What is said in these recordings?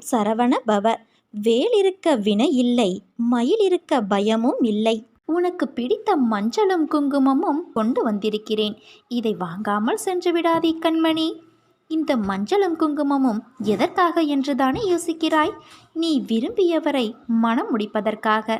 சரவண பவ. வேல் இருக்க வினை இல்லை, மயில் இருக்க பயமும் இல்லை. உனக்கு பிடித்த மஞ்சளும் குங்குமமும் கொண்டு வந்திருக்கிறேன். இதை வாங்காமல் சென்று விடாதே கண்மணி. இந்த மஞ்சளும் குங்குமமும் எதற்காக என்றுதானே யோசிக்கிறாய்? நீ விரும்பியவரை மனம் முடிப்பதற்காக.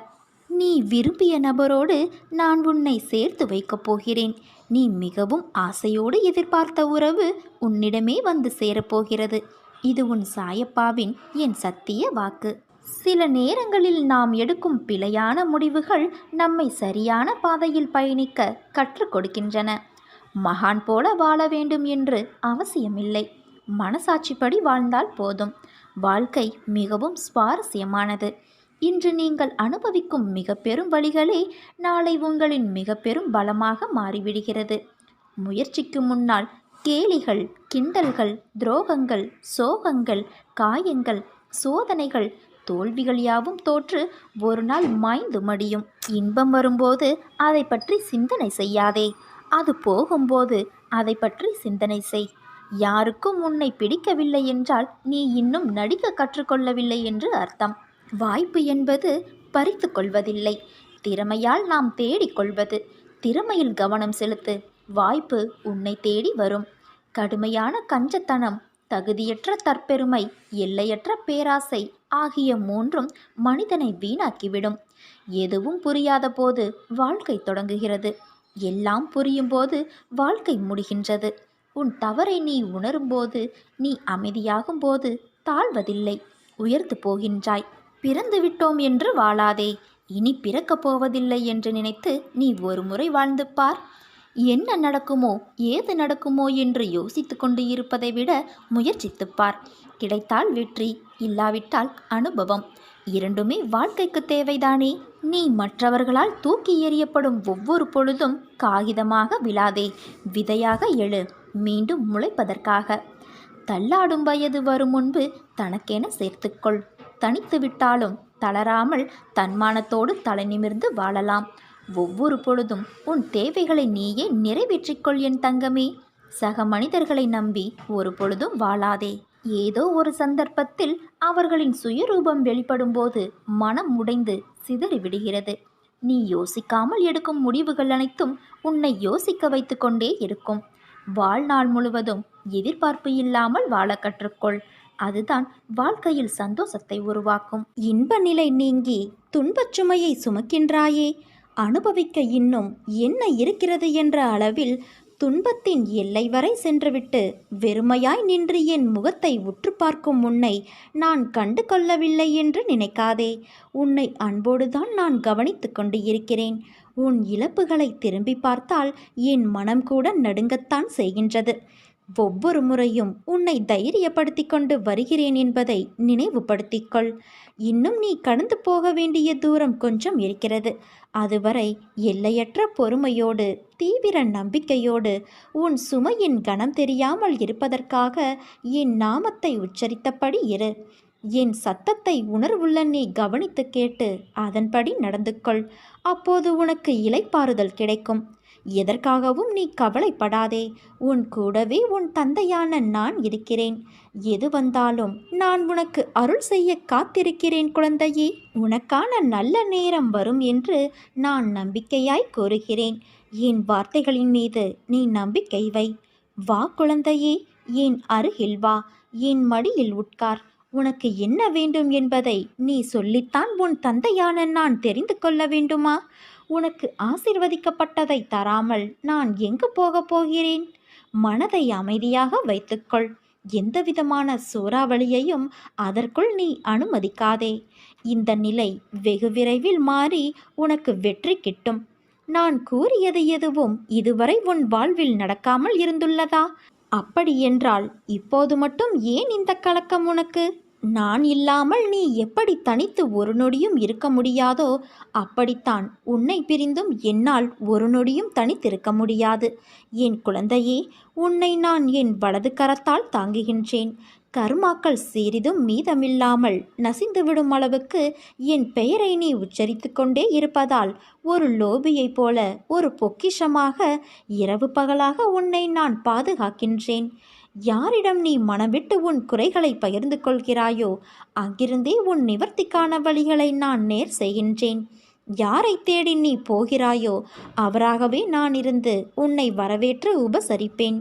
நீ விரும்பிய நபரோடு நான் உன்னை சேர்த்து வைக்கப் போகிறேன். நீ மிகவும் ஆசையோடு எதிர்பார்த்த உறவு உன்னிடமே வந்து சேரப்போகிறது. இது உன் சாயப்பாவின் என் சத்திய வாக்கு. சில நேரங்களில் நாம் எடுக்கும் பிழையான முடிவுகள் நம்மை சரியான பாதையில் பயணிக்க கற்றுக் கொடுக்கின்றன. மகான் போல வாழ வேண்டும் என்று அவசியமில்லை. மனசாட்சிப்படி வாழ்ந்தால் போதும். வாழ்க்கை மிகவும் சுவாரஸ்யமானது. இன்று நீங்கள் அனுபவிக்கும் மிக பெரும் வழிகளே நாளை உங்களின் மிக பெரும் பலமாக மாறிவிடுகிறது. முயற்சிக்கு முன்னால் கேலிகள், கிண்டல்கள், துரோகங்கள், சோகங்கள், காயங்கள், சோதனைகள், தோல்விகள் யாவும் தோற்று ஒரு நாள் மாய்ந்து மடியும். இன்பம் வரும்போது அதை பற்றி சிந்தனை செய்யாதே. அது போகும்போது அதை பற்றி சிந்தனை செய். யாருக்கும் உன்னை பிடிக்கவில்லை என்றால் நீ இன்னும் நடிக்க கற்றுக்கொள்ளவில்லை என்று அர்த்தம். வாய்ப்பு என்பது பறித்து கொள்வதில்லை, திறமையால் நாம் தேடிக்கொள்வது. திறமையில் கவனம் செலுத்து, வாய்ப்பு உன்னை தேடி வரும். கடுமையான கஞ்சத்தனம், தகுதியற்ற தற்பெருமை, எல்லையற்ற பேராசை ஆகிய மூன்றும் மனிதனை வீணாக்கிவிடும். எதுவும் புரியாத போது வாழ்க்கை தொடங்குகிறது. எல்லாம் புரியும் போது வாழ்க்கை முடிகின்றது. உன் தவறை நீ உணரும்போது, நீ அமைதியாகும் போது தாழ்வதில்லை, உயர்ந்து போகின்றாய். பிறந்து விட்டோம் என்று வாழாதே. இனி பிறக்கப் போவதில்லை என்று நினைத்து நீ ஒரு முறை வாழ்ந்து பார். என்ன நடக்குமோ ஏது நடக்குமோ என்று யோசித்து கொண்டு இருப்பதை விட முயற்சித்துப்பார். கிடைத்தால் வெற்றி, இல்லாவிட்டால் அனுபவம். இரண்டுமே வாழ்க்கைக்கு தேவைதானே? நீ மற்றவர்களால் தூக்கி எறியப்படும் ஒவ்வொரு பொழுதும் காகிதமாக விழாதே, விதையாக எழு, மீண்டும் முளைப்பதற்காக. தள்ளாடும் வயது வரும் முன்பு தனக்கென சேர்த்துக்கொள். தனித்து விட்டாலும் தளராமல் தன்மானத்தோடு தலை நிமிர்ந்து வாழலாம். ஒவ்வொரு பொழுதும் உன் தேவைகளை நீயே நிறைவேற்றிக்கொள் என் தங்கமே. சக மனிதர்களை நம்பி ஒரு பொழுதும் வாழாதே. ஏதோ ஒரு சந்தர்ப்பத்தில் அவர்களின் சுயரூபம் வெளிப்படும் போது மனம் உடைந்து சிதறிவிடுகிறது. நீ யோசிக்காமல் எடுக்கும் முடிவுகள் அனைத்தும் உன்னை யோசிக்க வைத்து கொண்டே இருக்கும். வாழ்நாள் முழுவதும் எதிர்பார்ப்பு இல்லாமல் வாழ கற்றுக்கொள். அதுதான் வாழ்க்கையில் சந்தோஷத்தை உருவாக்கும். இன்ப நிலை நீங்கி துன்பச் சுமையை சுமக்கின்றாயே. அனுபவிக்க இன்னும் என்ன இருக்கிறது என்ற அளவில் துன்பத்தின் எல்லை வரை சென்றுவிட்டு வெறுமையாய் நின்று என் முகத்தை உற்று பார்க்கும் உன்னை நான் கண்டு கொள்ளவில்லை என்று நினைக்காதே. உன்னை அன்போடுதான் நான் கவனித்து கொண்டு இருக்கிறேன். உன் இழப்புகளை திரும்பி பார்த்தால் என் மனம் கூட நடுங்கத்தான் செய்கின்றது. ஒவ்வொரு முறையும் உன்னை தைரியப்படுத்தி கொண்டு வருகிறேன் என்பதை நினைவுபடுத்திக்கொள். இன்னும் நீ கடந்து போக வேண்டிய தூரம் கொஞ்சம் இருக்கிறது. அதுவரை எல்லையற்ற பொறுமையோடு, தீவிர நம்பிக்கையோடு, உன் சுமையின் கனம் தெரியாமல் இருப்பதற்காக என் நாமத்தை உச்சரித்தபடி இரு. என் சத்தத்தை உணர்வுள்ள நீ கவனித்து கேட்டு அதன்படி நடந்து கொள். அப்போது உனக்கு இளைப்பாறுதல் கிடைக்கும். எதற்காகவும் நீ கவலைப்படாதே. உன் கூடவே உன் தந்தையான நான் இருக்கிறேன். எது வந்தாலும் நான் உனக்கு அருள் செய்ய காத்திருக்கிறேன் குழந்தையே. உனக்கான நல்ல நேரம் வரும் என்று நான் நம்பிக்கையாய் கூறுகிறேன். என் வார்த்தைகளின் மீது நீ நம்பிக்கை வை. வா குழந்தையே, என் அருகில் வா, என் மடியில் உட்கார். உனக்கு என்ன வேண்டும் என்பதை நீ சொல்லித்தான் உன் தந்தையான நான் தெரிந்து கொள்ள வேண்டுமா? உனக்கு ஆசீர்வதிக்கப்பட்டதை தராமல் நான் எங்கு போகப் போகிறேன்? மனதை அமைதியாக வைத்துக்கொள். எந்தவிதமான சூறாவளியையும் அதற்குள் நீ அனுமதிக்காதே. இந்த நிலை வெகு விரைவில் மாறி உனக்கு வெற்றி கிட்டும். நான் கூறியது எதுவும் இதுவரை உன் வாழ்வில் நடக்காமல் இருந்துள்ளதா? அப்படியென்றால் இப்போது மட்டும் ஏன் இந்த கலக்கம் உனக்கு? நான் இல்லாமல் நீ எப்படி தனித்து ஒரு நொடியும் இருக்க முடியாதோ அப்படித்தான் உன்னை பிரிந்தும் என்னால் ஒரு நொடியும் தனித்திருக்க முடியாது. என் குழந்தையே, உன்னை நான் என் வலது கரத்தால் தாங்குகின்றேன். கர்மாக்கள் சிறிதும் மீதமில்லாமல் நசிந்துவிடும் அளவுக்கு என் பெயரை நீ உச்சரித்து கொண்டே இருப்பதால் ஒரு லோபியைப் போல, ஒரு பொக்கிஷமாக இரவு பகலாக உன்னை நான் பாதுகாக்கின்றேன். யாரிடம் நீ மனவிட்டு உன் குறைகளை பகிர்ந்து கொள்கிறாயோ அங்கிருந்தே உன் நிவர்த்திக்கான வழிகளை நான் நேர் செய்கின்றேன். யாரை தேடி நீ போகிறாயோ அவராகவே நான் இருந்து உன்னை வரவேற்று உபசரிப்பேன்.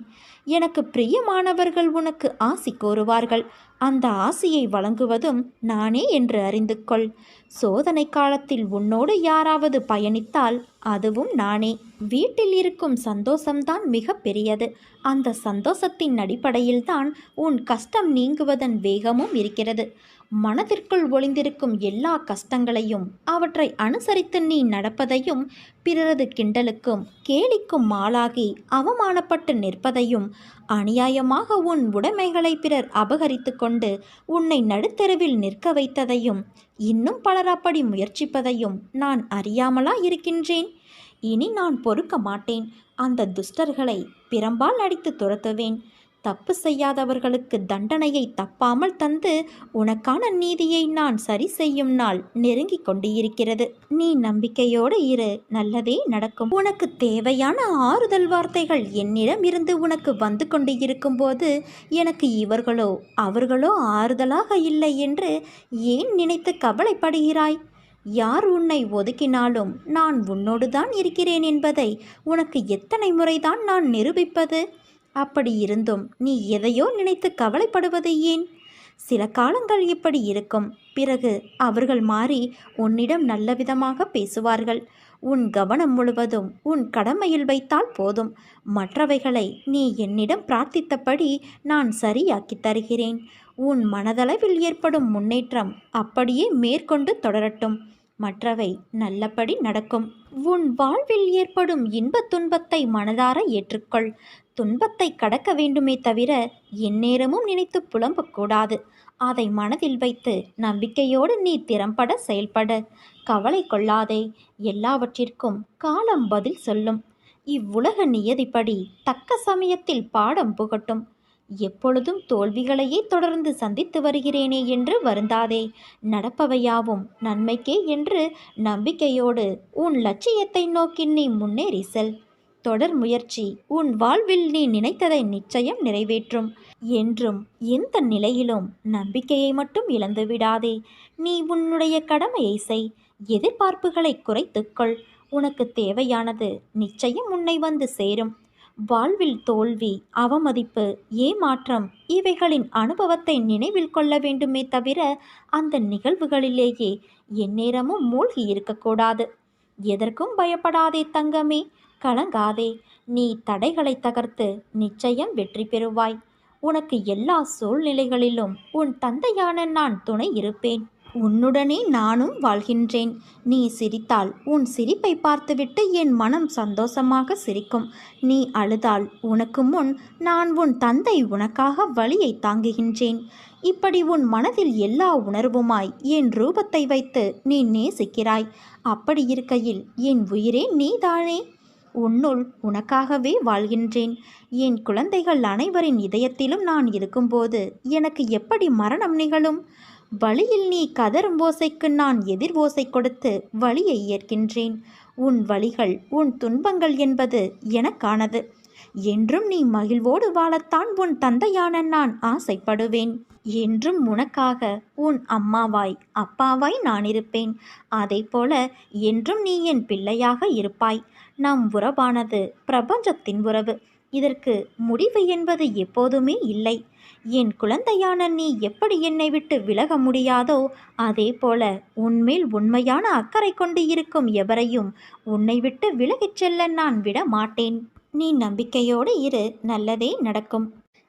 எனக்கு பிரியமானவர்கள் உனக்கு ஆசி கோருவார்கள். அந்த ஆசியை வழங்குவதும் நானே என்று அறிந்து கொள். சோதனை காலத்தில் உன்னோடு யாராவது பயணித்தால் அதுவும் நானே. வீட்டில் இருக்கும் சந்தோஷம்தான் மிக பெரியது. அந்த சந்தோஷத்தின் அடிப்படையில்தான் உன் கஷ்டம் நீங்குவதன் வேகமும் இருக்கிறது. மனதிற்குள் ஒளிந்திருக்கும் எல்லா கஷ்டங்களையும் அவற்றை அனுசரித்து நீ நடப்பதையும், பிறரது கிண்டலுக்கும் கேலிக்கும் ஆளாகி அவமானப்பட்டு நிற்பதையும், அநியாயமாக உன் உடைமைகளை பிறர் அபகரித்து கொண்டு உன்னை நடுத்தெருவில் நிற்க வைத்ததையும், இன்னும் பலர் அப்படி முயற்சிப்பதையும் நான் அறியாமலா இருக்கின்றேன்? இனி நான் பொறுக்க மாட்டேன். அந்த துஷ்டர்களை பிரம்பால் அடித்து துரத்துவேன். தப்பு செய்யாதவர்களுக்கு தண்டனையை தப்பாமல் தந்து உனக்கான நீதியை நான் சரி செய்யும் நாள் நெருங்கி கொண்டு இருக்கிறது. நீ நம்பிக்கையோடு இரு, நல்லதே நடக்கும். உனக்கு தேவையான ஆறுதல் வார்த்தைகள் என்னிடம் இருந்து உனக்கு வந்து கொண்டு இருக்கும்போது எனக்கு இவர்களோ அவர்களோ ஆறுதலாக இல்லை என்று ஏன் நினைத்து கவலைப்படுகிறாய்? யார் உன்னை ஒதுக்கினாலும் நான் உன்னோடு தான் இருக்கிறேன் என்பதை உனக்கு எத்தனை முறைதான் நான் நிரூபிப்பது? அப்படி இருந்தும் நீ எதையோ நினைத்து கவலைப்படுவது ஏன்? சில காலங்கள் இப்படி இருக்கும். பிறகு அவர்கள் மாறி உன்னிடம் நல்ல விதமாக பேசுவார்கள். உன் கவனம் முழுவதும் உன் கடமையில் வைத்தால் போதும். மற்றவைகளை நீ என்னிடம் பிரார்த்தித்தபடி நான் சரியாக்கி தருகிறேன். உன் மனதளவில் ஏற்படும் முன்னேற்றம் அப்படியே மேற்கொண்டு தொடரட்டும். மற்றவை நல்லபடி நடக்கும். உன் வாழ்வில் ஏற்படும் இன்பத் துன்பத்தை மனதார ஏற்றுக்கொள். துன்பத்தை கடக்க வேண்டுமே தவிர எந்நேரமும் நினைத்து புலம்பக்கூடாது. அதை மனதில் வைத்து நம்பிக்கையோடு நீ திறம்பட செயல்பட. கவலை கொள்ளாதே. எல்லாவற்றிற்கும் காலம் பதில் சொல்லும். இவ்வுலக நியதிப்படி தக்க சமயத்தில் பாடம் புகட்டும். எப்பொழுதும் தோல்விகளையே தொடர்ந்து சந்தித்து வருகிறேனே என்று வருந்தாதே. நடப்பவையாவும் நன்மைக்கே என்று நம்பிக்கையோடு உன் லட்சியத்தை நோக்கி நீ முன்னேறி செல். தொடர் முயற்சி உன் வாழ்வில் நீ நினைத்ததை நிச்சயம் நிறைவேற்றும். என்றும் எந்த நிலையிலும் நம்பிக்கையை மட்டும் இழந்து விடாதே. நீ உன்னுடைய கடமையை செய். எதிர்பார்ப்புகளை குறைத்துக்கொள். உனக்கு தேவையானது நிச்சயம் உன்னை வந்து சேரும். வாழ்வில் தோல்வி, அவமதிப்பு, ஏமாற்றம் இவைகளின் அனுபவத்தை நினைவில் கொள்ள வேண்டுமே தவிர அந்த நிகழ்வுகளிலேயே எந்நேரமும் மூழ்கி இருக்கக்கூடாது. எதற்கும் பயப்படாதே தங்கமே, கலங்காதே. நீ தடைகளை தகர்த்து நிச்சயம் வெற்றி பெறுவாய். உனக்கு எல்லா சூழ்நிலைகளிலும் உன் தந்தையான நான் துணை இருப்பேன். உன்னுடனே நானும் வாழ்கின்றேன். நீ சிரித்தால் உன் சிரிப்பை பார்த்துவிட்டு என் மனம் சந்தோஷமாக சிரிக்கும். நீ அழுதால் உனக்கு முன் நான் உன் தந்தை உனக்காக வலியை தாங்குகின்றேன். இப்படி உன் மனதில் எல்லா உணர்வுமாய் என் ரூபத்தை வைத்து நீ நேசிக்கிறாய். அப்படி இருக்கையில் என் உயிரே நீதானே. உன்னுள் உனக்காகவே வாழ்கின்றேன். என் குழந்தைகள் அனைவரின் இதயத்திலும் நான் இருக்கும்போது எனக்கு எப்படி மரணம் நிகழும்? வழியில் நீ கதரும் ஓசைக்கு நான் எதிர் ஓசை கொடுத்து வழியை ஏற்கின்றேன். உன் வழிகள் உன் துன்பங்கள் என்பது எனக்கானது. என்றும் நீ மகிழ்வோடு வாழத்தான் உன் தந்தையான நான் ஆசைப்படுவேன். என்றும் உனக்காக உன் அம்மாவாய் அப்பாவாய் நான் இருப்பேன். அதேபோல என்றும் நீ என் பிள்ளையாக இருப்பாய். நம் உறவானது பிரபஞ்சத்தின் உறவு. இதற்கு முடிவு என்பது எப்போதுமே இல்லை. என் குழந்தையான நீ எப்படி என்னை விட்டு விலக முடியாதோ அதே போல உன்மேல் உண்மையான அக்கறை கொண்டு இருக்கும் எவரையும் உன்னை விட்டு விலகிச் செல்ல நான் விட மாட்டேன். நீ நம்பிக்கையோடு இரு, நல்லதே நடக்கும்.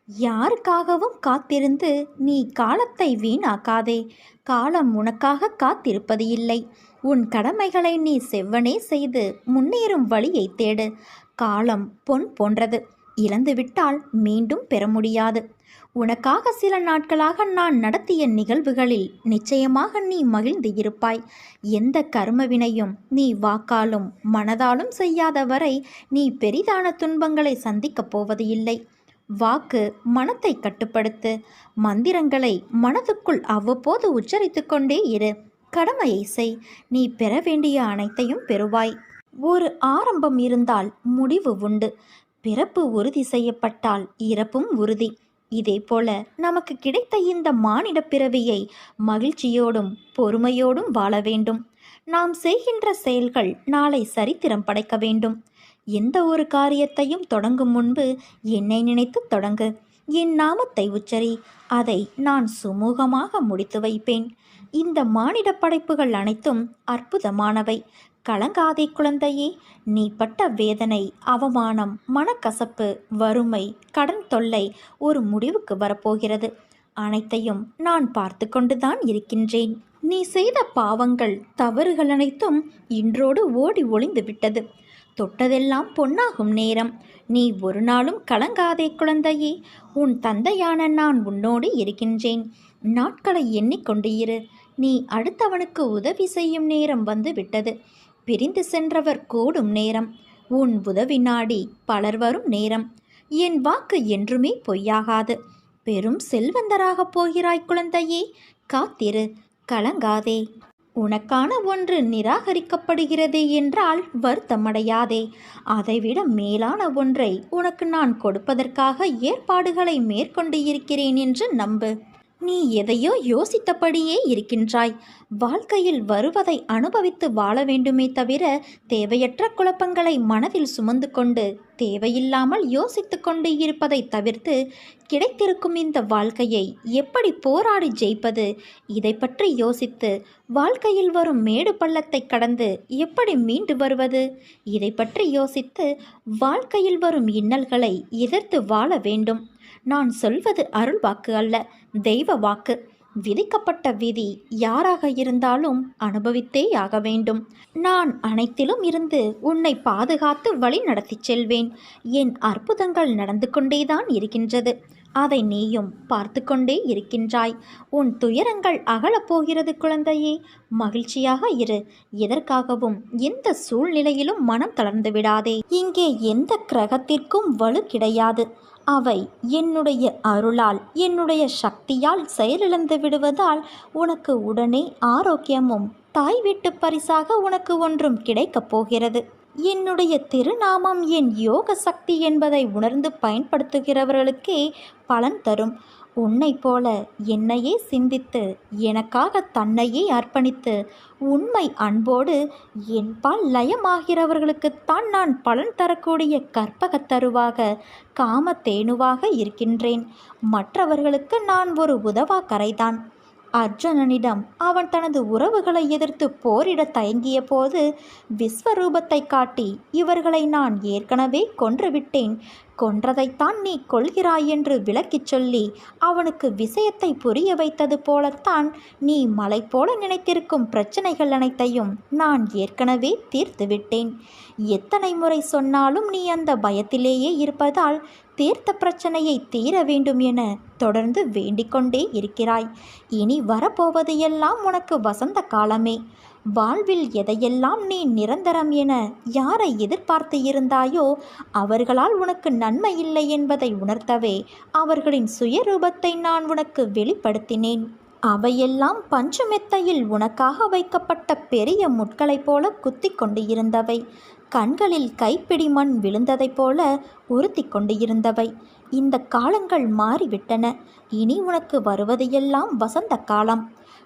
யாருக்காகவும் காத்திருந்து நீ காலத்தை வீணாக்காதே. காலம் உனக்காக காத்திருப்பது இல்லை. உன் கடமைகளை நீ செவ்வனே செய்து முன்னேறும் வழியை தேடு. காலம் பொன் போன்றது. இழந்துவிட்டால் மீண்டும் பெற முடியாது. உனக்காக சில நாட்களாக நான் நடத்திய நிகழ்வுகளில் நிச்சயமாக நீ மகிழ்ந்து இருப்பாய். எந்த கர்மவினையும் நீ வாக்காலும் மனதாலும் செய்யாத வரை நீ பெரிதான துன்பங்களை சந்திக்கப் போவது இல்லை. வாக்கு மனத்தை கட்டுப்படுத்து. மந்திரங்களை மனதுக்குள் அவ்வப்போது உச்சரித்து கொண்டே இரு. கடமையை செய். நீ பெற வேண்டிய அனைத்தையும் பெறுவாய். ஒரு ஆரம்பம் இருந்தால் முடிவு உண்டு. பிறப்பு உறுதி செய்யப்பட்டால் இறப்பும் உறுதி. இதேபோல நமக்கு கிடைத்த இந்த மானிட பிறவியை மகிழ்ச்சியோடும் பொறுமையோடும் வாழ வேண்டும். நாம் செய்கின்ற செயல்கள் நாளை சரித்திரம் படைக்க வேண்டும். எந்த ஒரு காரியத்தையும் தொடங்கும் முன்பு என்னை நினைத்து தொடங்கு, என் நாமத்தை உச்சரி, அதை நான் சுமூகமாக முடித்து வைப்பேன். இந்த மானிட படைப்புகள் அனைத்தும் அற்புதமானவை. கலங்காதே குழந்தையே. நீ பட்ட வேதனை, அவமானம், மனக்கசப்பு, வறுமை, கடன் தொல்லை ஒரு முடிவுக்கு வரப்போகிறது. அனைத்தையும் நான் பார்த்து கொண்டுதான் இருக்கின்றேன். நீ செய்த பாவங்கள், தவறுகள் அனைத்தும் இன்றோடு ஓடி ஒளிந்து விட்டது. தொட்டதெல்லாம் பொன்னாகும் நேரம். நீ ஒரு நாளும் கலங்காதே குழந்தையே. உன் தந்தையான நான் உன்னோடு இருக்கின்றேன். நாட்களை எண்ணிக்கொண்டு இரு. நீ அடுத்தவனுக்கு உதவி செய்யும் நேரம் வந்து விட்டது. பிரிந்து சென்றவர் கூடும் நேரம். உன் உதவி நாடி பலர் வரும் நேரம். என் வாக்கு என்றுமே பொய்யாகாது. பெரும் செல்வந்தராகப் போகிறாய் குழந்தையே. காத்திரு, கலங்காதே. உனக்கான ஒன்று நிராகரிக்கப்படுகிறது என்றால் வருத்தமடையாதே. அதைவிட மேலான ஒன்றை உனக்கு நான் கொடுப்பதற்காக ஏற்பாடுகளை மேற்கொண்டு இருக்கிறேன் என்று நம்பு. நீ எதையோ யோசித்தபடியே இருக்கின்றாய். வாழ்க்கையில் வருவதை அனுபவித்து வாழ வேண்டுமே தவிர தேவையற்ற குழப்பங்களை மனதில் சுமந்து கொண்டு தேவையில்லாமல் யோசித்து கொண்டு இருப்பதை தவிர்த்து கிடைத்திருக்கும் இந்த வாழ்க்கையை எப்படி போராடி ஜெயிப்பது, இதை பற்றி யோசித்து வாழ்க்கையில் வரும் மேடு பள்ளத்தை கடந்து எப்படி மீண்டு வருவது, இதை பற்றி யோசித்து வாழ்க்கையில் வரும் இன்னல்களை எதிர்த்து வாழ வேண்டும். நான் சொல்வது அருள் வாக்கு அல்ல, தெய்வ வாக்கு. விதிக்கப்பட்ட விதி யாராக இருந்தாலும் அனுபவித்தே ஆக வேண்டும். நான் அனைத்திலும் இருந்து உன்னை பாதுகாத்து வழி நடத்தி செல்வேன். என் அற்புதங்கள் நடந்து கொண்டேதான் இருக்கின்றது. அதை நீயும் பார்த்து கொண்டே இருக்கின்றாய். உன் துயரங்கள் அகலப்போகிறது குழந்தையே. மகிழ்ச்சியாக இரு. எதற்காகவும் எந்த சூழ்நிலையிலும் மனம் தளர்ந்து விடாதே. இங்கே எந்த கிரகத்திற்கும் வலு கிடையாது. அவை என்னுடைய அருளால், என்னுடைய சக்தியால் செயலிழந்து விடுவதால் உனக்கு உடனே ஆரோக்கியமும் தாய் வீட்டு பரிசாக உனக்கு ஒன்றும் கிடைக்கப் போகிறது. என்னுடைய திருநாமம் என் யோக சக்தி என்பதை உணர்ந்து பயன்படுத்துகிறவர்களுக்கே பலன் தரும். உன்னை போல என்னையே சிந்தித்து எனக்காக தன்னையே அர்ப்பணித்து உண்மை அன்போடு என்பால் லயமாகிறவர்களுக்குத்தான் நான் பலன் தரக்கூடிய கற்பகத் தருவாக, காமத்தேனுவாக இருக்கின்றேன். மற்றவர்களுக்கு நான் ஒரு உதவா கரைதான். அர்ஜுனனிடம் அவன் தனது உறவுகளை எதிர்த்து போரிட தயங்கிய போது விஸ்வரூபத்தை காட்டி, இவர்களை நான் ஏற்கனவே கொன்றுவிட்டேன், கொன்றதைத்தான் நீ கொள்கிறாய் என்று விளக்கிச் சொல்லி அவனுக்கு விஷயத்தை புரிய வைத்தது போலத்தான் நீ மலை போல நினைத்திருக்கும் பிரச்சனைகள் அனைத்தையும் நான் ஏற்கனவே தீர்த்துவிட்டேன். எத்தனை முறை சொன்னாலும் நீ அந்த பயத்திலேயே இருப்பதால் தீர்த்த பிரச்சனையை தீர வேண்டும் என தொடர்ந்து வேண்டிக்கொண்டே இருக்கிறாய். இனி வரப்போவது எல்லாம் உனக்கு வசந்த காலமே. வாழ்வில் எதையெல்லாம் நீ நிரந்தரம் என யாரை எதிர்பார்த்து இருந்தாயோ அவர்களால் உனக்கு நன்மை இல்லை என்பதை உணர்த்தவே அவர்களின் சுயரூபத்தை நான் உனக்கு வெளிப்படுத்தினேன். அவையெல்லாம் பஞ்சுமெத்தையில் உனக்காக வைக்கப்பட்ட பெரிய முட்களைப் போல குத்தி கொண்டு இருந்தவை. கண்களில் கைப்பிடி மண் விழுந்ததைப் போல உறுத்தி கொண்டு இருந்தவை. இந்த காலங்கள் மாறிவிட்டன. இனி உனக்கு வருவதையெல்லாம் வசந்த காலம்.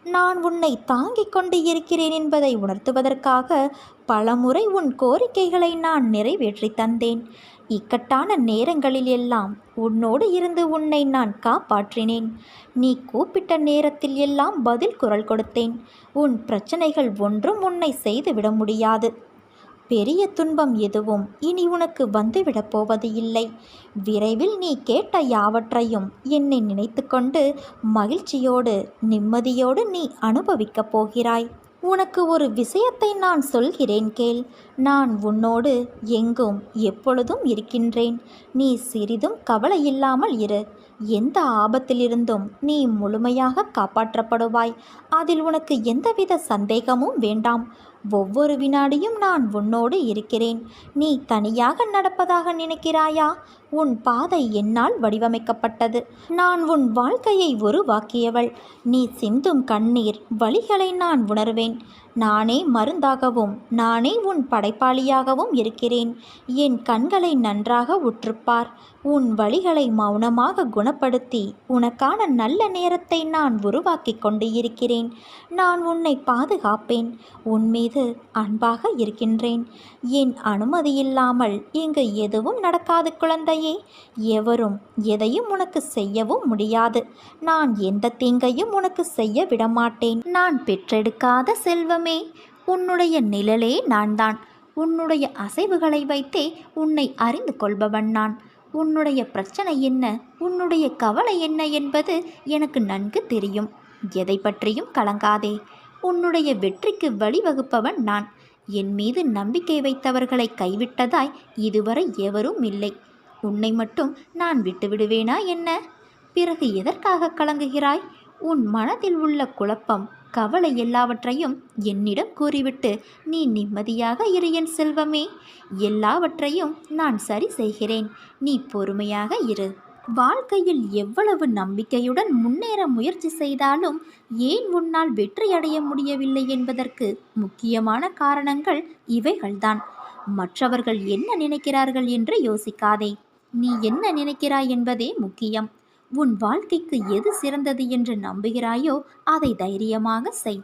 நான் உன்னை தாங்கிக் கொண்டு இருக்கிறேன் என்பதை உணர்த்துவதற்காக பலமுறை உன் கோரிக்கைகளை நான் நிறைவேற்றி தந்தேன். இக்கட்டான நேரங்களில் எல்லாம் உன்னோடு இருந்து உன்னை நான் காப்பாற்றினேன். நீ கூப்பிட்ட நேரத்தில் எல்லாம் பதில் குரல் கொடுத்தேன். உன் பிரச்சனைகள் ஒன்றும் உன்னை செய்துவிட முடியாது. பெரிய துன்பம் எதுவும் இனி உனக்கு வந்துவிடப் போவது இல்லை. விரைவில் நீ கேட்ட யாவற்றையும் என்னை நினைத்து கொண்டு மகிழ்ச்சியோடு நிம்மதியோடு நீ அனுபவிக்கப் போகிறாய். உனக்கு ஒரு விஷயத்தை நான் சொல்கிறேன் கேள். நான் உன்னோடு எங்கும் எப்பொழுதும் இருக்கின்றேன். நீ சிறிதும் கவலை இல்லாமல் இரு. எந்த ஆபத்திலிருந்தும் நீ முழுமையாக காப்பாற்றப்படுவாய். அதில் உனக்கு எந்தவித சந்தேகமும் வேண்டாம். ஒவ்வொரு வினாடியும் நான் உன்னோடு இருக்கிறேன். நீ தனியாக நடப்பதாக நினைக்கிறாயா? உன் பாதை என்னால் வடிவமைக்கப்பட்டது. நான் உன் வாழ்க்கையை உருவாக்கியவள். நீ சிந்தும் கண்ணீர் வலிகளை நான் உணர்வேன். நானே மருந்தாகவும் நானே உன் படைப்பாளியாகவும் இருக்கிறேன். என் கண்களை நன்றாக உற்றுப்பார். உன் வலிகளை மௌனமாக குணப்படுத்தி உனக்கான நல்ல நேரத்தை நான் உருவாக்கி கொண்டு இருக்கிறேன். நான் உன்னை பாதுகாப்பேன். உன் மீது அன்பாக இருக்கின்றேன். என் அனுமதியில்லாமல் இங்கு எதுவும் நடக்காது குழந்தையே. எவரும் எதையும் உனக்கு செய்யவும் முடியாது. நான் எந்த தீங்கையும் உனக்கு செய்ய விடமாட்டேன். நான் பெற்றெடுக்காத செல்வமே, உன்னுடைய நிழலே நான்தான். உன்னுடைய அசைவுகளை வைத்தே உன்னை அறிந்து கொள்பவன் நான். உன்னுடைய பிரச்சனை என்ன, உன்னுடைய கவலை என்ன என்பது எனக்கு நன்கு தெரியும். எதை பற்றியும் கலங்காதே. உன்னுடைய வெற்றிக்கு வழிவகுப்பவன் நான். என் மீது நம்பிக்கை வைத்தவர்களை கைவிட்டதாய் இதுவரை எவரும் இல்லை. உன்னை மட்டும் நான் விட்டுவிடுவேனா என்ன? பிறகு எதற்காக கலங்குகிறாய்? உன் மனதில் உள்ள குழப்பம், கவலை எல்லாவற்றையும் என்னிடம் கூறிவிட்டு நீ நிம்மதியாக இரு என் செல்வமே. எல்லாவற்றையும் நான் சரி செய்கிறேன். நீ பொறுமையாக இரு. வாழ்க்கையில் எவ்வளவு நம்பிக்கையுடன் முன்னேற முயற்சி செய்தாலும் ஏன் உன்னால் வெற்றியடைய முடியவில்லை என்பதற்கு முக்கியமான காரணங்கள் இவைகள்தான். மற்றவர்கள் என்ன நினைக்கிறார்கள் என்று யோசிக்காதே. நீ என்ன நினைக்கிறாய் என்பதே முக்கியம். உன் வாழ்க்கைக்கு எது சிறந்தது என்று நம்புகிறாயோ அதை தைரியமாக செய்.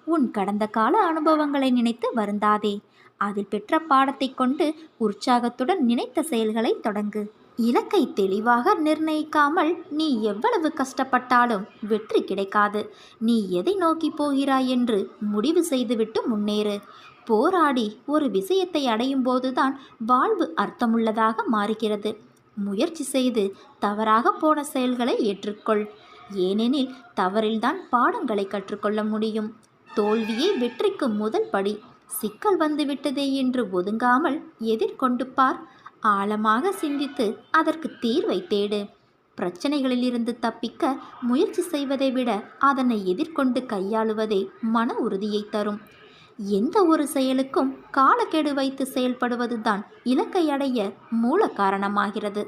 உன் கடந்த கால அனுபவங்களை நினைத்து வருந்தாதே. அதில் பெற்ற பாடத்தை கொண்டு உற்சாகத்துடன் நினைத்த செயல்களை தொடங்கு. இலக்கை தெளிவாக நிர்ணயிக்காமல் நீ எவ்வளவு கஷ்டப்பட்டாலும் வெற்றி கிடைக்காது. நீ எதை நோக்கி போகிறாய் என்று முடிவு செய்துவிட்டு முன்னேறு. போராடி ஒரு விஷயத்தை அடையும் போதுதான் வாழ்வு அர்த்தமுள்ளதாக மாறுகிறது. முயற்சி செய்து தவறாக போன செயல்களை ஏற்றுக்கொள். ஏனெனில் தவறில்தான் பாடங்களை கற்றுக்கொள்ள முடியும். தோல்வியே வெற்றிக்கு முதல் படி. சிக்கல் வந்துவிட்டதே என்று ஒதுங்காமல் எதிர்கொண்டு பார். ஆழமாக சிந்தித்து அதற்கு தீர்வை தேடு. பிரச்சனைகளிலிருந்து தப்பிக்க முயற்சி செய்வதை விட அதனை எதிர்கொண்டு கையாளுவதே மன உறுதியை தரும். எந்த ஒரு செயலுக்கும் காலக்கெடு வைத்து செயல்படுவதுதான் இலக்கை அடைய மூல காரணமாகிறது.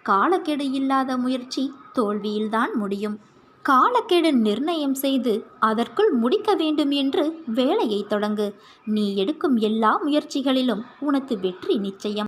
காலக்கெடு இல்லாத முயற்சி தோல்வியில்தான் முடியும். காலக்கெடு நிர்ணயம் செய்து அதற்குள் முடிக்க வேண்டும் என்று வேலையை தொடங்கு. நீ எடுக்கும் எல்லா முயற்சிகளிலும் உனக்கு வெற்றி நிச்சயம்.